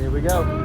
Here we go.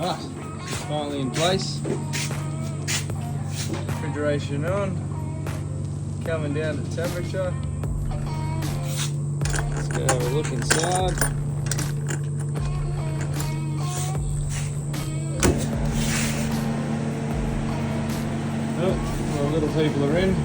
Ah, it's finally in place. Refrigeration on. Coming down to temperature. Let's go have a look inside. Oh, our little people are in.